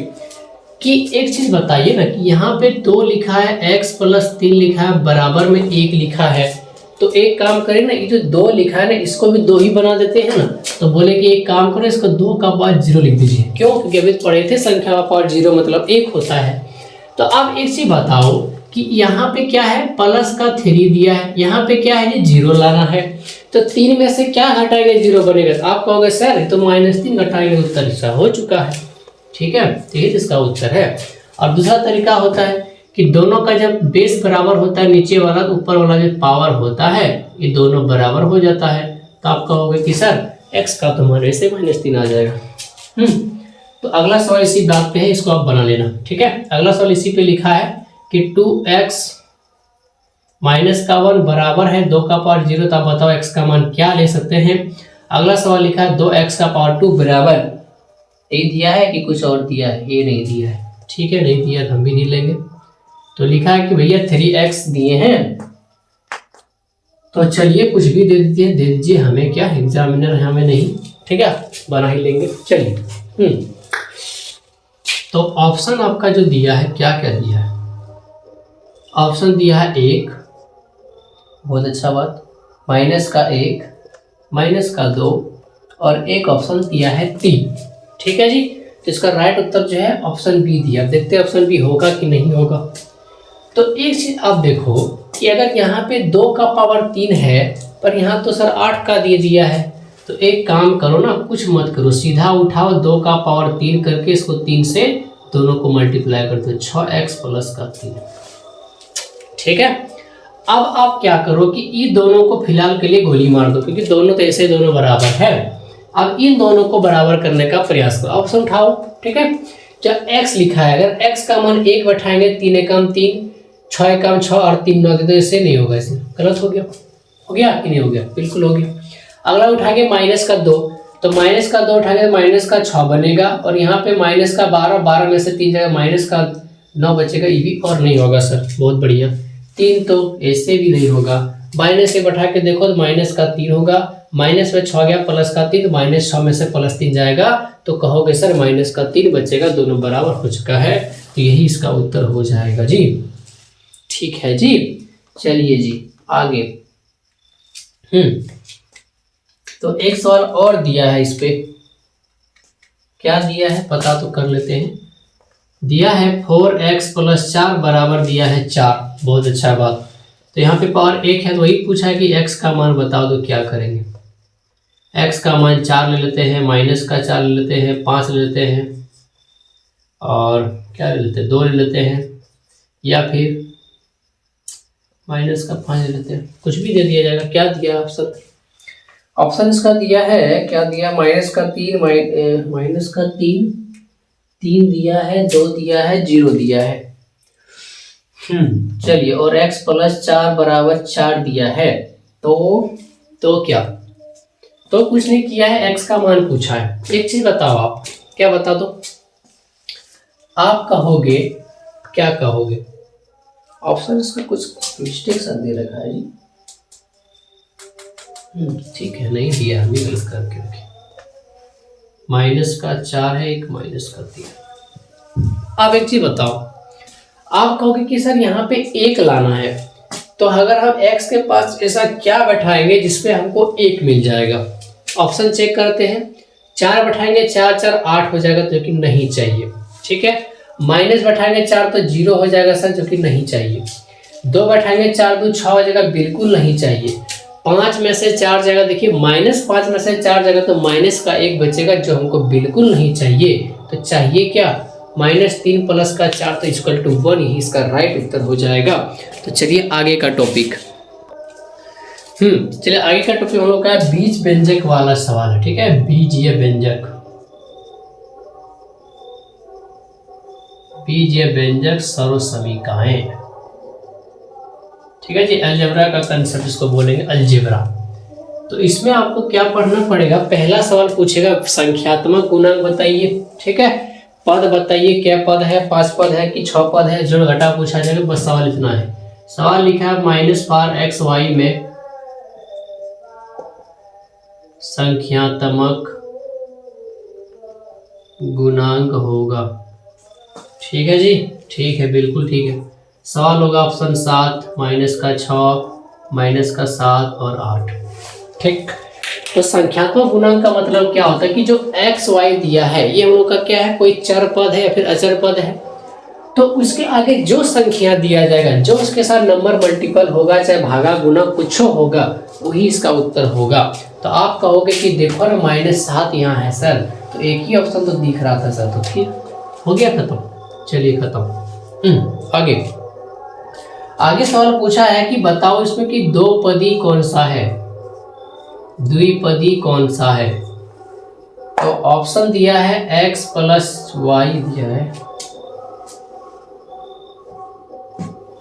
कि एक चीज बताइए ना कि यहाँ पे 2 लिखा है, x + 3 लिखा है, बराबर में 1 लिखा है, तो एक काम करें ना, ये जो 2 लिखा है ना इसको भी 2 ही बना देते हैं ना। तो बोले कि एक काम करो, इसको 2 का पावर 0 लिख दीजिए। क्यों? क्योंकि अभी पढ़े थे संख्या का पावर 0 मतलब 1 होता है। तो अब एक चीज बताओ कि यहाँ पे क्या है, प्लस का 3 दिया है, यहाँ पे क्या है, 0 लाना है। तो 3 में से क्या घटाएंगे, 0 बनेगा। तो आप कहोगे सर तो -3 घटाएंगे, उत्तर इसका हो चुका है। ठीक है, तो ये इसका उत्तर है। और दूसरा तरीका होता है कि दोनों का जब बेस बराबर होता है, नीचे वाला तो ऊपर वाला जो पावर होता है ये दोनों बराबर हो जाता है। तो आप कहोगे कि सर x का तो हमारे से -3 आ जाएगा। तो अगला सवाल इसी बात पे है, इसको आप बना लेना। ठीक है, अगला सवाल इसी पे लिखा है कि 2x -1 बराबर है 2 का पावर 0। तो आप बताओ x का मान क्या ले सकते हैं। अगला सवाल लिखा है 2x का पावर 2 बराबर, ये दिया है कि कुछ और दिया है, ये नहीं दिया है। ठीक है, नहीं दिया तो हम भी नहीं लेंगे। तो लिखा है कि भैया 3x दिए हैं, तो चलिए कुछ भी दे दीजिए हमें, क्या एग्जामिनर है हमें नहीं। ठीक है, बना ही लेंगे। चलिए तो ऑप्शन आपका जो दिया है, क्या क्या दिया है, ऑप्शन दिया है 1, बहुत अच्छा बात, -1, -2 और एक ऑप्शन दिया है 3। ठीक है जी, तो इसका राइट उत्तर जो है ऑप्शन बी दिया। देखते हैं ऑप्शन बी होगा कि नहीं होगा। तो एक चीज आप देखो कि अगर यहाँ पे 2 का पावर 3 है, पर यहाँ तो सर 8 का दे दिया है, तो एक काम करो ना, कुछ मत करो, सीधा उठाओ 2 का पावर 3 करके इसको 3 से दोनों को मल्टीप्लाई कर दो, 6x + का 3। ठीक है, अब आप क्या करो कि इन दोनों को फिलहाल के लिए गोली मार दो, क्योंकि दोनों तो ऐसे दोनों बराबर है। अब इन दोनों को बराबर करने का प्रयास करो, ऑप्शन उठाओ। ठीक है, जब x लिखा है, अगर x का मान 1 बैठाएंगे, 3 एकम 3, 6 एकम 6 और 3 9, तो इससे नहीं होगा, इसे गलत हो गया। हो गया कि नहीं हो गया? बिल्कुल हो गया। अगला उठाएंगे -2, तो -2 उठाएंगे तो -6 बनेगा, और यहाँ पे -12, 12 में से 3 जाएगा, -9 बचेगा, ये भी और नहीं होगा सर, बहुत बढ़िया। 3 तो ऐसे भी नहीं होगा, माइनस से बैठा के देखो तो -3 होगा, माइनस में 6 गया, +3, तो -6 में से +3 जाएगा, तो कहोगे सर -3 बचेगा, दोनों बराबर हो चुका है। तो यही इसका उत्तर हो जाएगा जी। ठीक है जी, चलिए जी आगे। तो एक सवाल और दिया है, इस पे क्या दिया है पता तो कर लेते हैं। दिया है 4x + 4 बराबर दिया है 4, बहुत अच्छा बात। तो यहाँ पे पावर 1 है, तो वही पूछा है कि x का मान बताओ, तो क्या करेंगे। x का मान 4 ले लेते हैं, -4 ले लेते हैं, 5 ले लेते हैं, और क्या ले लेते हैं, 2 ले लेते हैं, या फिर -5 ले लेते हैं, कुछ भी दे दिया जाएगा। क्या दिया ऑप्शन? ऑप्शन इसका दिया है, क्या दिया, -3 दिया है, 2 दिया है, 0 दिया है। चलिए, और x + 4 बराबर 4 दिया है। तो क्या, तो कुछ नहीं किया है, x का मान पूछा है। एक चीज बताओ, आप क्या बता दो, आप कहोगे, क्या कहोगे। ऑप्शन इसका कुछ मिस्टेक सा दे रखा है जी। ठीक है, नहीं दिया, हमें गलत करके रखे। -4 है, एक -3। अब एक चीज बताओ, आप कहोगे कि सर यहाँ पे 1 लाना है, तो अगर हम x के पास ऐसा क्या बैठाएंगे जिसपे हमको 1 मिल जाएगा। ऑप्शन चेक करते हैं। 4 बैठाएंगे, 4 4 8 हो जाएगा, जो कि नहीं चाहिए। ठीक है, माइनस बैठाएंगे 4 तो 0 हो जाएगा सर, जो कि नहीं चाहिए। 2 बैठाएंगे 4 2 6 हो जाएगा, बिल्कुल नहीं चाहिए। 5 में से 4 जाएगा, देखिए -5 में से 4 जाएगा, तो माइनस का 1 बचेगा, जो हमको बिल्कुल नहीं चाहिए। तो चाहिए क्या, -3 + का 4, तो = 1, यही इसका राइट उत्तर हो जाएगा। तो चलिए आगे का टॉपिक। चलिए आगे का टॉपिक हम लोग का बीज व्यंजक वाला सवाल है। ठीक है, बीजीय व्यंजक, बीजीय व्यंजक सर्वसमीकाएं। ठीक है जी, अलजेब्रा का कंसेप्ट इसको बोलेंगे, अलजेब्रा। तो इसमें आपको क्या पढ़ना पड़ेगा, पहला सवाल पूछेगा संख्यात्मक गुणांक बताइए। ठीक है, पद बताइए, क्या पद है, 5 पद है कि 6 पद है, जोड़ घटा पूछा जाएगा, बस सवाल इतना है। सवाल लिखा है -4xy में संख्यात्मक गुणांक होगा। ठीक है जी, ठीक है, बिल्कुल ठीक है। सवाल होगा ऑप्शन 7, -6, माइनस का 7 और 8। ठीक, तो संख्यात्मक गुणांक का मतलब क्या होता है कि जो एक्स वाई दिया है ये हम लोग का क्या है, कोई चर पद है या फिर अचर पद है, तो उसके आगे जो संख्या दिया जाएगा, जो उसके साथ नंबर मल्टीपल होगा, चाहे भागा गुना कुछ होगा, वही इसका उत्तर होगा। तो आप कहोगे कि देखो ना -7 यहाँ है सर, तो एक ही ऑप्शन तो दिख रहा था सर, तो ठीक हो गया खत्म। चलिए खत्म। आगे सवाल पूछा है कि बताओ इसमें कि दो पदी कौन सा है, द्विपदी कौन सा है। तो ऑप्शन दिया है x प्लस वाई दिया है,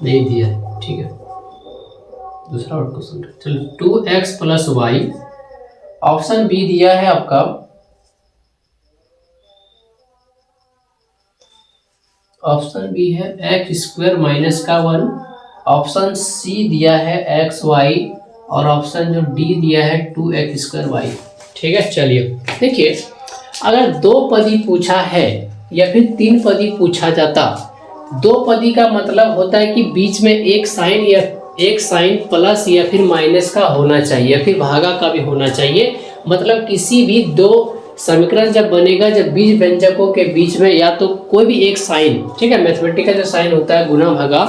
नहीं दिया है, ठीक है दूसरा और क्वेश्चन। चलो 2x plus Y. Option B दिया है आपका ऑप्शन बी है x² माइनस का 1। ऑप्शन सी दिया है एक्स वाई, और ऑप्शन जो डी दिया है 2x² वाई। ठीक है, चलिए देखिए, अगर दो पदी पूछा है या फिर तीन पदी पूछा जाता, दो पदी का मतलब होता है कि बीच में एक साइन या एक साइन प्लस या फिर माइनस का होना चाहिए, या फिर भागा का भी होना चाहिए। मतलब किसी भी दो समीकरण जब बनेगा, जब बीज व्यंजकों के बीच में या तो कोई भी एक साइन, ठीक है, मैथमेटिकल जो साइन होता है गुना भागा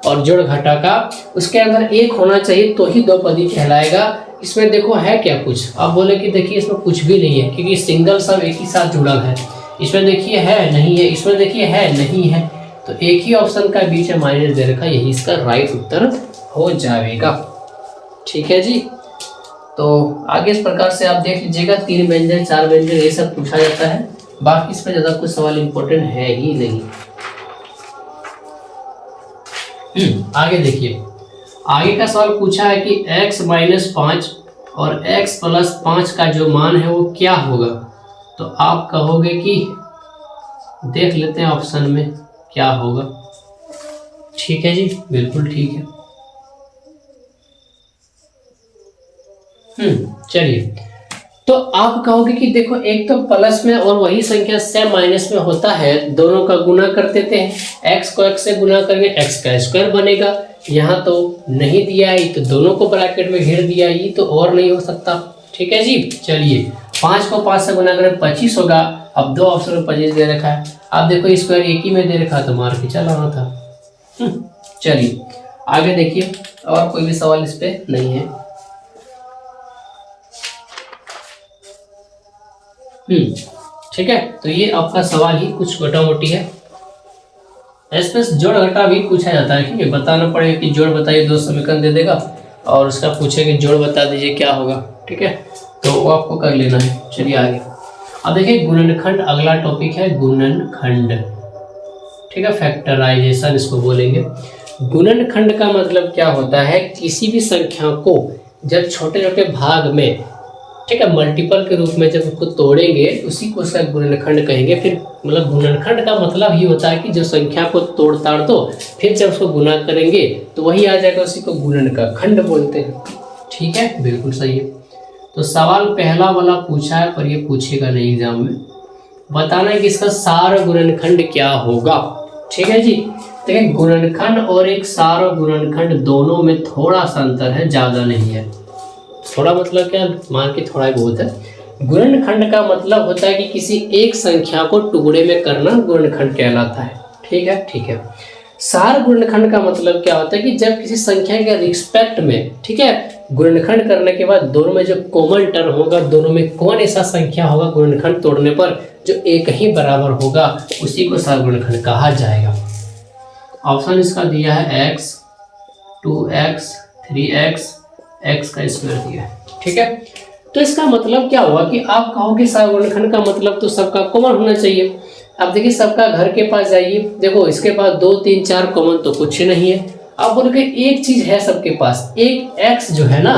और जोड़ घटा का, उसके अंदर एक होना चाहिए तो ही दो पदी कहलाएगा। इसमें देखो है क्या कुछ, आप बोले कि देखिए इसमें कुछ भी नहीं है, क्योंकि सिंगल सब एक ही साथ जुड़ा है। इसमें देखिए है नहीं है, इसमें देखिए है नहीं है, तो एक ही ऑप्शन का बीच में माइनस दे रखा, यही इसका राइट उत्तर हो जाएगा। ठीक है जी, तो आगे इस प्रकार से आप देख लीजिएगा, 3 व्यंजन 4 व्यंजन ये सब पूछा जाता है, बाकी इसमें ज़्यादा कुछ सवाल इम्पोर्टेंट है ही नहीं। आगे देखिए, आगे का सवाल पूछा है कि x - 5 और x + 5 का जो मान है वो क्या होगा। तो आप कहोगे कि देख लेते हैं ऑप्शन में क्या होगा। ठीक है जी, बिल्कुल ठीक है। चलिए, तो आप कहोगे कि देखो एक तो प्लस में और वही संख्या सेम माइनस में होता है, दोनों का गुना कर देते हैं, x को x से गुना करेंगे x का स्क्वायर बनेगा। यहाँ तो नहीं दिया है, तो दोनों को ब्रैकेट में घेर दिया, ये तो और नहीं हो सकता। ठीक है जी, चलिए 5 को 5 से गुना करें 25 होगा। अब दो ऑप्शन में 25 दे रखा है, अब देखो स्क्वायर एक ही में दे रखा, तो मार के चलाना था। चलिए आगे देखिए, और कोई भी सवाल इस पे नहीं है। ठीक है, तो ये आपका सवाल ही कुछ छोटा मोटी है। इसमें जोड़ घटा भी पूछा जाता है, ठीक है, बताना पड़ेगा कि जोड़ बताइए, 2 समीकरण दे देगा और उसका पूछे कि जोड़ बता दीजिए क्या होगा। ठीक है, तो वो आपको कर लेना है। चलिए आगे, अब देखिए गुणनखंड अगला टॉपिक है, गुणनखंड। ठीक है, फैक्टराइजेशन इसको बोलेंगे। गुणनखंड का मतलब क्या होता है, किसी भी संख्या को जब छोटे छोटे भाग में, ठीक है, मल्टीपल के रूप में जब उसको तोड़ेंगे, उसी को उसका गुणनखंड कहेंगे। फिर मतलब गुणनखंड का मतलब ही होता है कि जो संख्या को तोड़ ताड़ दो, फिर जब उसको गुना करेंगे तो वही आ जाएगा, उसी को गुणन का खंड बोलते हैं। ठीक है, बिल्कुल सही है। तो सवाल पहला वाला पूछा है, पर ये पूछेगा नहीं एग्जाम में, बताना है कि इसका सार गुणनखंड क्या होगा। ठीक है जी, देखिए गुणनखंड और एक सार गुणनखंड दोनों में थोड़ा सा अंतर है, ज़्यादा नहीं है। थोड़ा मतलब क्या, मान के थोड़ा ही बहुत है। गुणनखंड का मतलब होता है कि किसी एक संख्या को टुकड़े में करना गुणनखंड कहलाता है। ठीक है, ठीक है। सार गुणनखंड का मतलब क्या होता है कि जब किसी संख्या के रिस्पेक्ट में, ठीक है, गुणनखंड करने के बाद दोनों में जो कॉमन टर्म होगा, दोनों में कौन ऐसा संख्या होगा गुणनखंड तोड़ने पर जो एक ही बराबर होगा, उसी को सार गुणनखंड कहा जाएगा। ऑप्शन इसका दिया है x, 2x, 3x, x का स्क्वायर दिया है। ठीक है, तो इसका मतलब क्या हुआ कि आप कहोगे सार गुणनखंड का मतलब तो सबका कॉमन होना चाहिए। अब देखिए सबका घर के पास जाइए, देखो इसके पास 2, 3, 4 कॉमन तो कुछ नहीं है। अब बोल के एक चीज है सबके पास, एक x जो है ना,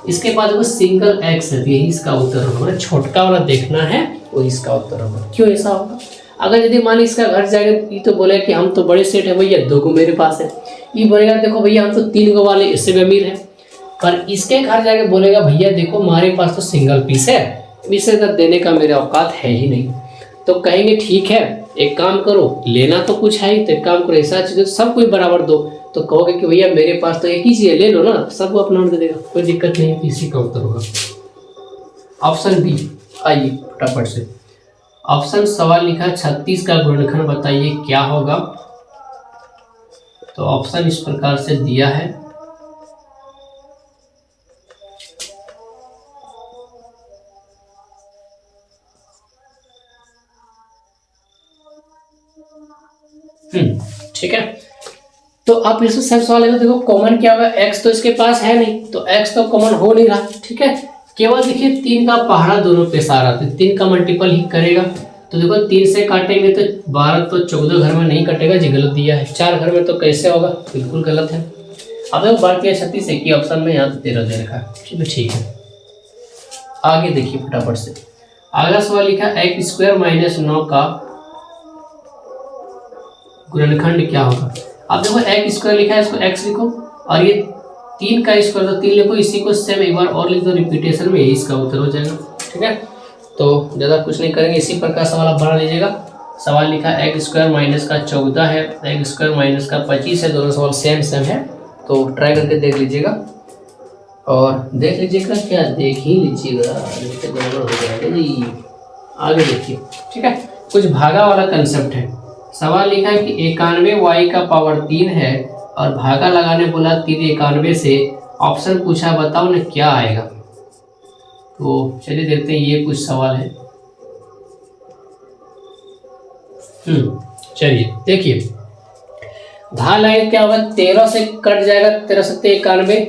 इसके पास वो सिंगल x है, यही इसका उत्तर होगा। छोटका वाला देखना है, वो इसका उत्तर होगा। क्यों ऐसा होगा? अगर यदि मान इसका घर जाएगा, ये तो बोले कि हम तो बड़े सेठ है भैया, 2 को मेरे पास है। ये बोलेगा देखो भैया हम तो 3 को वाले, इससे भी अमीर है। पर इसके घर जाके बोलेगा भैया देखो हमारे पास तो सिंगल पीस है, इससे ज़्यादा देने का मेरे औकात है ही नहीं। तो कहेंगे ठीक है, एक काम करो, लेना तो कुछ है ही, तो एक काम करो ऐसा चीज़ सब कोई बराबर दो, तो कहोगे कि भैया मेरे पास तो एक ही चीज़ है, ले लो ना, सबको अपना दे देगा, कोई दिक्कत नहीं, इसी का उत्तर होगा ऑप्शन बी। आइए फटाफट से ऑप्शन सवाल लिखा 36 का गुणनखंड बताइए क्या होगा। तो ऑप्शन इस प्रकार से दिया है, ठीक है। तो आप इसमें सब सवाल है, देखो कॉमन क्या होगा, x तो इसके पास है नहीं, तो x तो कॉमन हो नहीं रहा, ठीक है। केवल देखिए 3 का पहाड़ा दोनों पे सारा, तो 3 का मल्टीपल ही करेगा। तो देखो 3 से काटेंगे तो 12, तो 14 घर में नहीं कटेगा जी, गलत दिया है। 4 घर में तो कैसे होगा, बिल्कुल गलत है। अब देखो 12 36 एक ही ऑप्शन में, यहाँ तो 13 दे रखा है, ठीक है। आगे देखिए फटाफट से, अगला सवाल लिखा x² - 9 का गुणनखंड क्या होगा। अब देखो x² लिखा है, इसको x लिखो, और ये 3 का स्क्वायर तो 3 लिखो, इसी को सेम एक बार और लिख दो रिपीटेशन में, यही इसका उत्तर हो जाएगा, ठीक है। तो ज़्यादा कुछ नहीं करेंगे, इसी प्रकार सवाल आप बना लीजिएगा। सवाल लिखा x² - 14 है, x² - 25 है, दोनों सवाल सेम है, तो ट्राई करके देख लीजिएगा। और देख लीजिएगा क्या, देख ही लीजिएगा, गड़बड़ हो जाएगा जी। आगे देखिए, ठीक है, कुछ भागा वाला कंसेप्ट है। सवाल लिखा है कि 91y का पावर 3 है और भागा लगाने बोला 3 91 से, ऑप्शन पूछा बताओ ना क्या आएगा। तो चलिए देखते हैं, ये कुछ सवाल है। चलिए देखिए, भाग लाइन क्या होगा, 13 से कट जाएगा, 13 से 91,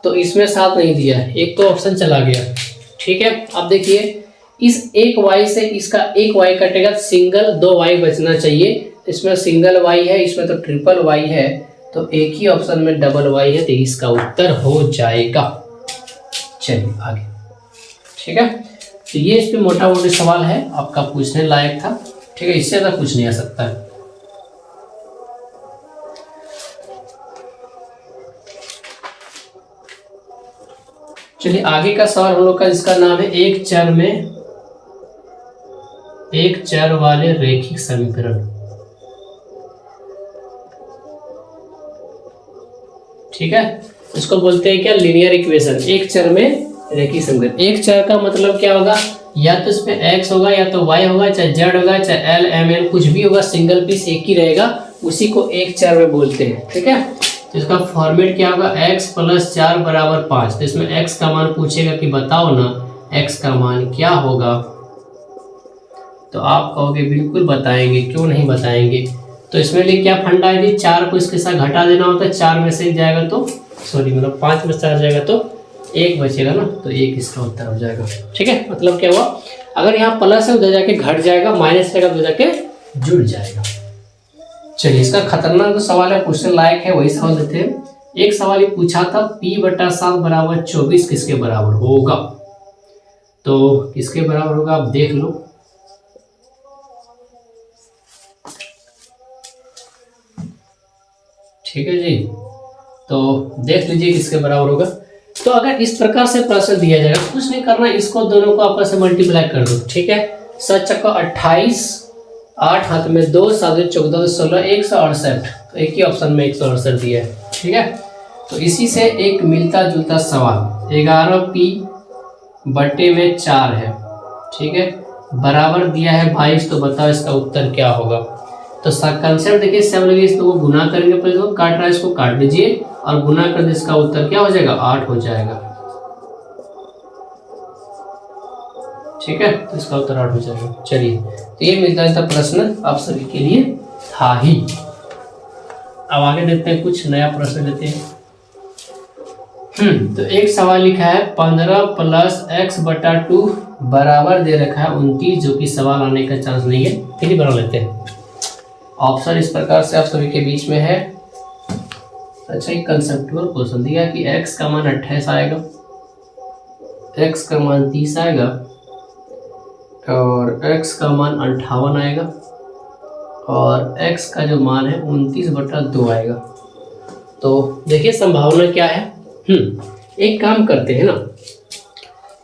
तो इसमें 7 नहीं दिया है, एक तो ऑप्शन चला गया, ठीक है। अब देखिए इस एक y से इसका एक y कटेगा, सिंगल 2 y बचना चाहिए, इसमें सिंगल y है, इसमें तो ट्रिपल y है, तो एक ही ऑप्शन में डबल y है, तो इसका उत्तर हो जाएगा। चलिए आगे, ठीक है। तो ये इस पे मोटा मोटी सवाल है, आपका पूछने लायक था, ठीक है, इससे ज़्यादा कुछ नहीं आ सकता है। चलिए आगे का सवाल हम लोग का, जिसका नाम है एक चर वाले रैखिक समीकरण, ठीक है। इसको बोलते हैं क्या, लीनियर इक्वेशन। एक चर में रैखिक समीकरण, एक चर का मतलब क्या होगा, या तो इसमें x होगा, या तो y होगा, चाहे z होगा, चाहे l m n कुछ भी होगा, सिंगल पीस एक ही रहेगा, उसी को एक चर में बोलते हैं, ठीक है। तो इसका फॉर्मेट क्या होगा, x + 4 = 5। तो इसमें x का मान पूछेगा कि बताओ ना x का मान क्या होगा, तो आप कहोगे बिल्कुल बताएंगे, क्यों नहीं बताएंगे। तो इसमें लिए क्या फंडा है जी, 4 को इसके साथ घटा देना होता है, 4 में से जाएगा तो मतलब 5 में से 4 जाएगा तो 1 बचेगा ना, तो 1 इसका उत्तर हो जाएगा, ठीक है। मतलब क्या हुआ, अगर यहाँ प्लस है उधर जाके घट जाएगा, माइनस रहेगा उधर जाके जुड़ जाएगा। चलिए इसका खतरनाक जो सवाल है, क्वेश्चन लायक है, वही सवाल देते हैं। एक सवाल ये पूछा था, p/7 = 24 किसके बराबर होगा। तो किसके बराबर होगा आप देख लो, ठीक है जी। तो देख लीजिए किसके बराबर होगा। तो अगर इस प्रकार से प्रश्न दिया जाएगा, कुछ नहीं करना, इसको दोनों को आपस में मल्टीप्लाई कर दो, ठीक है। 7 × 28, 8 हाथ में 2, 7 × 14, 16, 168, तो एक ही ऑप्शन में 168 दिया है, ठीक है। तो इसी से एक मिलता जुलता सवाल, 11p/4 है, ठीक है, बराबर दिया है 22, तो बताओ इसका उत्तर क्या होगा। तो कंसेप्ट देखिए, सब लगे, इसको गुना करेंगे, पहले तो काट रहा है, इसको काट दीजिए और गुना कर दे, इसका उत्तर क्या हो जाएगा, 8 हो जाएगा, ठीक है। तो इसका उत्तर 8 हो जाएगा। चलिए, तो ये मिलता जुलता प्रश्न आप सभी के लिए था ही। अब आगे देखते हैं, कुछ नया प्रश्न लेते हैं। तो एक सवाल लिखा है, 15 + x/2 बराबर दे रखा है 29, जो कि सवाल आने का चांस नहीं है, फिर ही बना लेते हैं। ऑप्शन इस प्रकार से आप सभी के बीच में है। अच्छा, एक कंसेप्चुअल क्वेश्चन दिया कि x का मान 28 आएगा, x का मान 30 आएगा और x का मान 58 आएगा और x का जो मान है 29/2 आएगा। तो देखिए संभावना क्या है। एक काम करते हैं ना,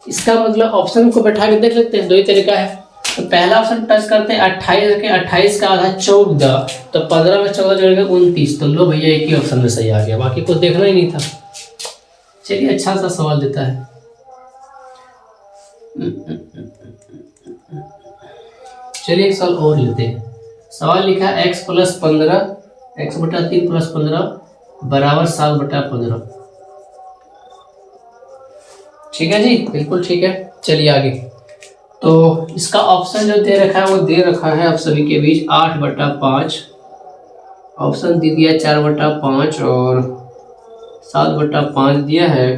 इसका मतलब ऑप्शन को बैठा के देख लेते हैं, दो ही तरीका है। तो पहला ऑप्शन टच करते हैं 28 के 28 का आधा 14, तो 15 में 14 जोड़ेंगे 29। तो लो भैया एक ही ऑप्शन में सही आ गया, बाकी कुछ देखना ही नहीं था। चलिए अच्छा सा सवाल देता है। चलिए एक सवाल और लेते हैं। सवाल लिखा है x + 15 x/3 + 15 बराबर 7/15। ठीक है जी, बिल्कुल ठीक है। चलिए आगे। तो इसका ऑप्शन जो दे रखा है वो दे रखा है आप सभी के बीच 8/5, ऑप्शन दे दिया 4/5 और 7/5 दिया है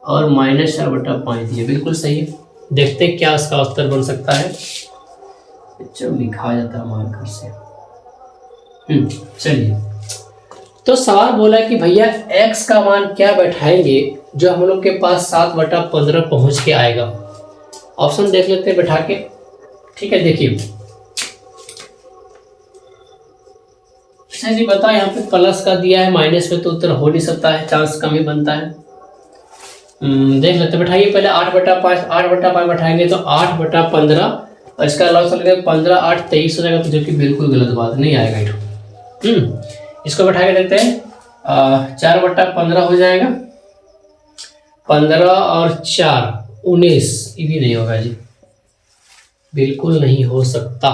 और -4/5 दिया। बिल्कुल सही है। देखते हैं क्या इसका उत्तर बन सकता है। जब लिखा जाता है मार्कर से। चलिए, तो सवाल बोला कि भैया x का मान क्या बैठाएंगे जो हम लोग के पास 7/15 पहुंच के आएगा। ऑप्शन देख लेते हैं बैठा के। ठीक है, देखिए अच्छा जी बताओ, यहाँ पे प्लस का दिया है, माइनस में तो उत्तर हो नहीं सकता है, चांस कम ही बनता है। देख लेते हैं, बैठाइए पहले 8/5। 8/5 बैठाएंगे तो 8/15 और इसका अलावा चल गया 15 8 23 हो जाएगा, तो जो कि बिल्कुल गलत बात नहीं आएगा। इसको बैठा के देखते हैं। 4/15 हो जाएगा, 15 और 4 19, ये भी नहीं होगा जी, बिल्कुल नहीं हो सकता।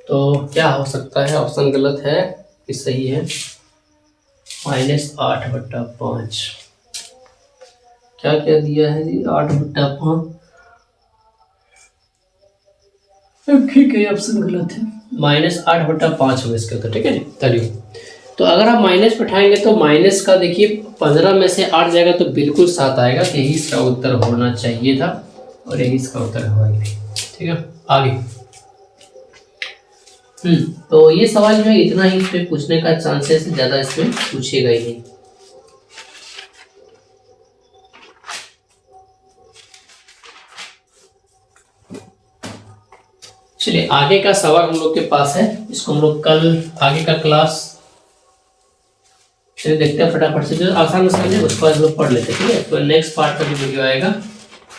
तो क्या हो सकता है? ऑप्शन गलत है कि सही है? -8/5 क्या क्या दिया है जी? 8/5। ठीक है, ऑप्शन गलत है, -8/5 होगा इसके उत्तर। ठीक है जी, चलिए। तो अगर आप माइनस बैठाएंगे तो माइनस का देखिए 15 में से 8 जाएगा तो बिल्कुल 7 आएगा। यही इसका उत्तर होना चाहिए था और यही इसका उत्तर होगा। ठीक है, आगे। तो ये सवाल जो है इतना ही इसमें पूछने का चांसेस, ज्यादा इसमें पूछेगा ही नहीं। चलिए आगे का सवाल हम लोग के पास है, इसको हम लोग कल आगे का क्लास चलिए देखते हैं फटाफट से। जो आसान समझे उसको हम लोग पढ़ लेते हैं। ठीक है, तो नेक्स्ट पार्ट का जो वीडियो आएगा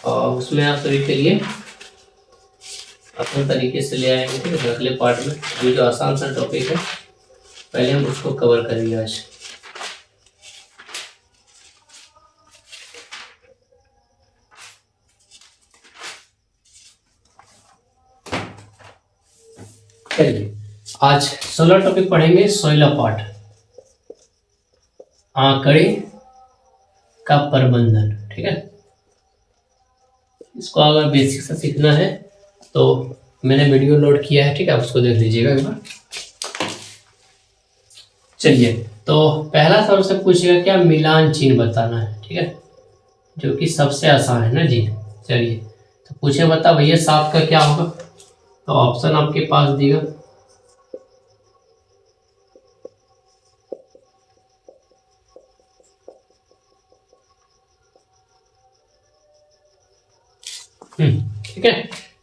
और उसमें आप सभी के लिए अपने तरीके से ले आएंगे। ठीक है, अगले पार्ट में अभी जो आसान सा टॉपिक है पहले हम उसको कवर करेंगे आज। चलिए आज 16 टॉपिक पढ़ेंगे। 16 पार्ट, आंकड़े का प्रबंधन। ठीक है, इसको अगर बेसिक से सीखना है तो मैंने वीडियो लोड किया है। ठीक है, आप उसको देख लीजिएगा एक बार। चलिए, तो पहला सवाल से पूछेगा क्या? मिलान चिन्ह बताना है। ठीक है, जो कि सबसे आसान है ना जी। चलिए, तो पूछे बता भैया 7 का क्या होगा? तो ऑप्शन आपके पास दिएगा। ठीक है,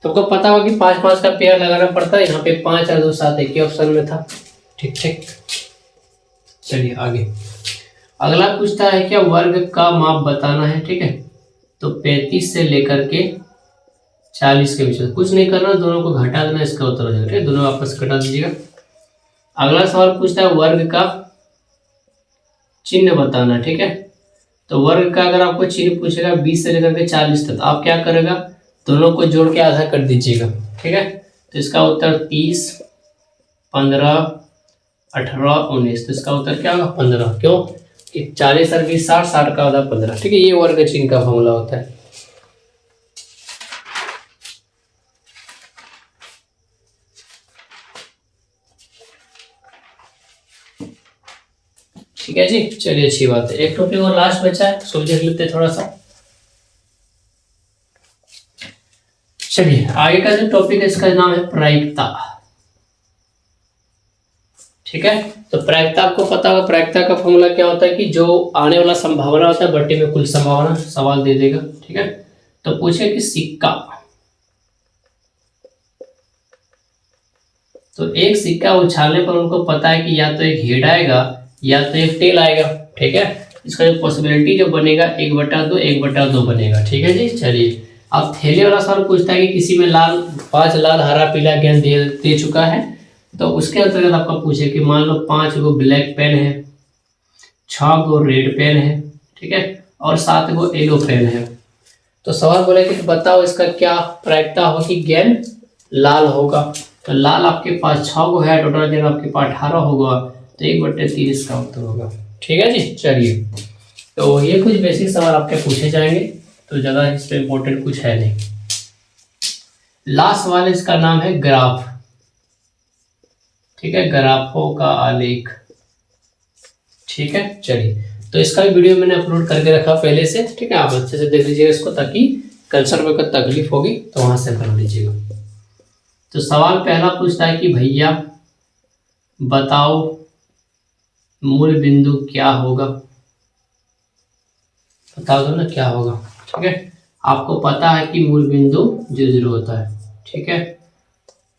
तो आपको पता होगा कि 5-5 का पेयर लगाना पड़ता है। यहाँ पे 5 और 2 7 एक ही ऑप्शन में था। ठीक ठीक, चलिए आगे। अगला पूछता है क्या? वर्ग का माप बताना है। ठीक है, तो 35 से लेकर के 40 के बीच में कुछ नहीं करना, दोनों को घटा देना, इसका उत्तर हो जाएगा। ठीक है, दोनों आपस घटा दीजिएगा। अगला सवाल पूछता है वर्ग का चिन्ह बताना। ठीक है, तो वर्ग का अगर आपको चिन्ह पूछेगा 20 से लेकर के 40 तक, आप क्या करेगा? दोनों को जोड़ के आधा कर दीजिएगा। ठीक है, तो इसका उत्तर 30 15 18 19, तो इसका उत्तर क्या होगा? 15। क्यों कि 40 और 20 60, 60 का आधा 15। ठीक है, ये वर्ग चिन्ह का फॉर्मूला होता है। ठीक है जी, चलिए अच्छी बात है। एक टॉपिक और लास्ट बचा है, उसको देख लेते हैं थोड़ा सा। चलिए आगे का जो टॉपिक है इसका नाम है प्रायिकता। ठीक है, तो प्रायिकता आपको पता होगा। प्रायिकता का फॉर्मूला क्या होता है कि जो आने वाला संभावना होता है बट्टे में कुल संभावना, सवाल दे देगा। ठीक है, तो पूछे कि सिक्का, तो एक सिक्का उछालने पर उनको पता है कि या तो एक हेड आएगा या तो एक टेल आएगा। ठीक है, इसका जो पॉसिबिलिटी जो बनेगा 1/2 1/2 बनेगा। ठीक है जी, चलिए अब थैले वाला सवाल पूछता है कि किसी में 5 लाल हरा पीला गेंद दे चुका है, तो उसके अंतर्गत आपका पूछे कि मान लो 5 गो ब्लैक पेन है, 6 गो रेड पेन है, ठीक है, और 7 गो येलो पेन है। तो सवाल बोले कि बताओ इसका क्या प्रायिकता हो कि गेंद लाल होगा। तो लाल आपके पास 6 गो है, टोटल गेंद आपके पास 18 होगा, तो 1/3 इसका उत्तर होगा। ठीक है जी, चलिए तो ये कुछ बेसिक सवाल आपके पूछे जाएंगे, तो ज़्यादा इस पर इम्पोर्टेंट कुछ है नहीं। लास्ट सवाल इसका नाम है ग्राफ, ठीक है, ग्राफों का आलेख। ठीक है, चलिए तो इसका भी वीडियो मैंने अपलोड करके रखा पहले से, ठीक है, आप अच्छे से देख लीजिएगा इसको, ताकि कंसर्ट में कोई तकलीफ होगी तो वहां से कर लीजिएगा। तो सवाल पहला पूछता है कि भैया बताओ मूल बिंदु क्या होगा, बता दो ना क्या होगा। ठीक है, आपको पता है कि मूल बिंदु 0 होता है। ठीक है,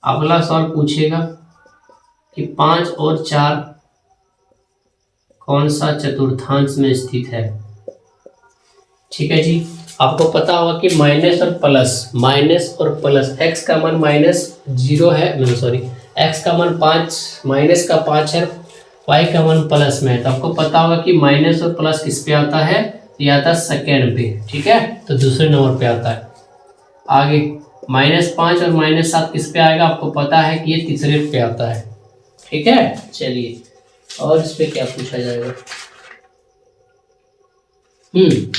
अगला सवाल पूछेगा कि 5 और 4 कौन सा चतुर्थांश में स्थित है। ठीक है जी, आपको पता होगा कि माइनस और प्लस एक्स का मान -0 है, सॉरी एक्स का मान 5 माइनस का 5 है, वाई का मान प्लस में है। तो आपको पता होगा कि माइनस और प्लस किस पे आता है, ये आता है सेकेंड पे। ठीक है, तो दूसरे नंबर पे आता है। आगे -5 और -7 किस पे आएगा, आपको पता है कि ये तीसरे पे आता है। ठीक है, चलिए और इस पे क्या पूछा जाएगा।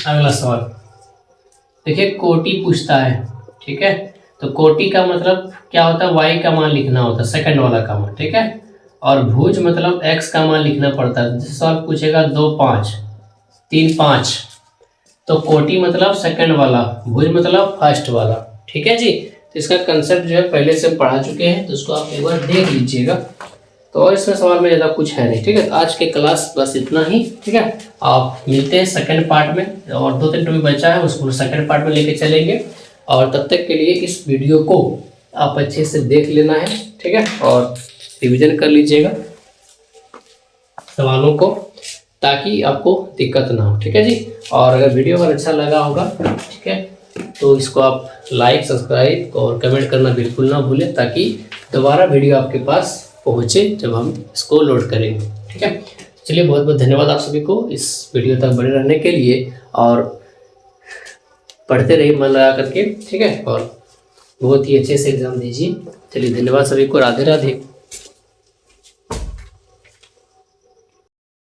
अगला सवाल देखिए, कोटि पूछता है। ठीक है, तो कोटि का मतलब क्या होता है, वाई का मान लिखना होता है, सेकंड वाला का मान। ठीक है, और भुज मतलब एक्स का मान लिखना पड़ता है। जैसे सवाल पूछेगा 2 5 3 5, तो कोटि मतलब सेकंड वाला, भुज मतलब फर्स्ट वाला। ठीक है जी, तो इसका कंसेप्ट जो है पहले से पढ़ा चुके हैं, तो उसको आप एक बार देख लीजिएगा। तो और इसमें सवाल में ज़्यादा कुछ है नहीं। ठीक है, तो आज के क्लास बस इतना ही। ठीक है, आप मिलते हैं सेकंड पार्ट में, और 2-3 टॉपिक बचा है उसको सेकंड पार्ट में लेके चलेंगे। और तब तक के लिए इस वीडियो को आप अच्छे से देख लेना है। ठीक है, और रिविजन कर लीजिएगा सवालों को, ताकि आपको दिक्कत ना हो। ठीक है जी, और अगर वीडियो अगर अच्छा लगा होगा, ठीक है, तो इसको आप लाइक, सब्सक्राइब और कमेंट करना बिल्कुल ना भूलें, ताकि दोबारा वीडियो आपके पास पहुँचे जब हम इसको लोड करेंगे। ठीक है, चलिए बहुत बहुत धन्यवाद आप सभी को इस वीडियो तक बने रहने के लिए, और पढ़ते रहिए मन लगा करके। ठीक है, और बहुत ही अच्छे से एग्जाम दीजिए। चलिए धन्यवाद सभी को, राधे राधे।